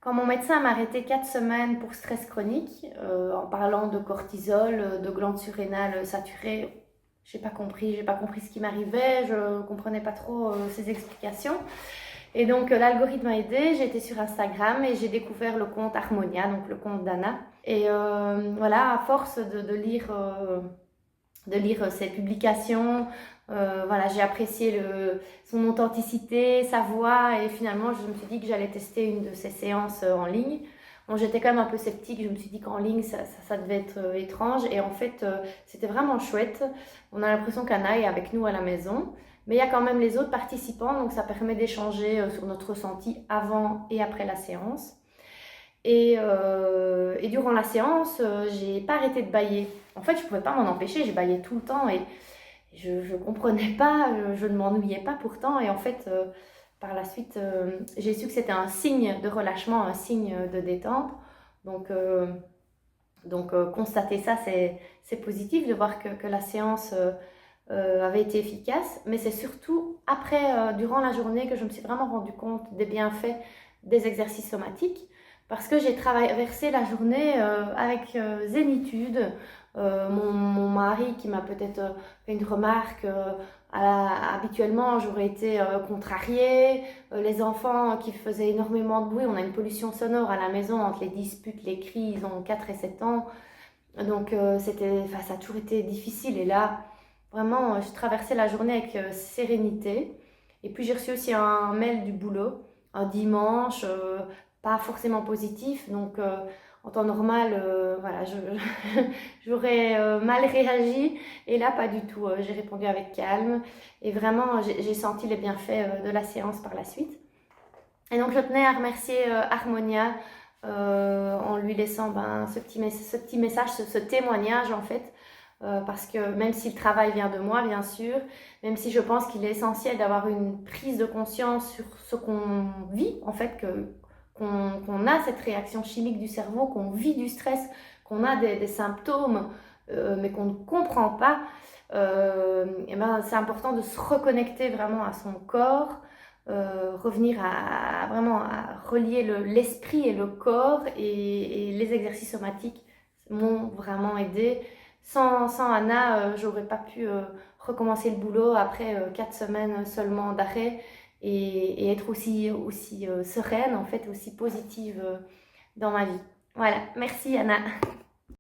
Quand mon médecin m'a arrêté 4 semaines pour stress chronique, en parlant de cortisol, de glandes surrénales saturées, j'ai pas compris ce qui m'arrivait, je comprenais pas trop ses explications. Et donc l'algorithme m'a aidé, j'ai été sur Instagram et j'ai découvert le compte Harmonia, donc le compte d'Anna. Et voilà, à force de lire ses publications, voilà, j'ai apprécié son authenticité, sa voix, et finalement je me suis dit que j'allais tester une de ses séances en ligne. Bon, j'étais quand même un peu sceptique, je me suis dit qu'en ligne ça devait être étrange, et en fait c'était vraiment chouette. On a l'impression qu'Anna est avec nous à la maison, mais il y a quand même les autres participants, donc ça permet d'échanger sur notre ressenti avant et après la séance. Et durant la séance, j'ai pas arrêté de bâiller. En fait, je pouvais pas m'en empêcher, j'ai bâillé tout le temps et je comprenais pas, je ne m'ennuyais pas pourtant. Et en fait, par la suite, j'ai su que c'était un signe de relâchement, un signe de détente. Donc, constater ça, c'est positif de voir que la séance avait été efficace. Mais c'est surtout après, durant la journée, que je me suis vraiment rendu compte des bienfaits des exercices somatiques. Parce que j'ai traversé la journée avec zénitude. Mon mari qui m'a peut-être fait une remarque, habituellement j'aurais été contrariée. Les enfants qui faisaient énormément de bruit, on a une pollution sonore à la maison entre les disputes, les cris, ils ont 4 et 7 ans. Donc ça a toujours été difficile. Et là, vraiment, je traversais la journée avec sérénité. Et puis j'ai reçu aussi un mail du boulot, un dimanche, pas forcément positif. Donc en temps normal, voilà, j'aurais mal réagi. Et là, pas du tout. J'ai répondu avec calme. Et vraiment, j'ai senti les bienfaits de la séance par la suite. Et donc je tenais à remercier Harmonia en lui laissant ce petit message, ce témoignage en fait. Parce que même si le travail vient de moi, bien sûr, même si je pense qu'il est essentiel d'avoir une prise de conscience sur ce qu'on vit, en fait, qu'on a cette réaction chimique du cerveau, qu'on vit du stress, qu'on a des symptômes, mais qu'on ne comprend pas, et c'est important de se reconnecter vraiment à son corps, revenir vraiment à relier l'esprit et le corps, et les exercices somatiques m'ont vraiment aidé. Sans Anna, j'aurais pas pu recommencer le boulot après 4 semaines seulement d'arrêt, et être aussi sereine, en fait, aussi positive dans ma vie. Voilà, merci Anna.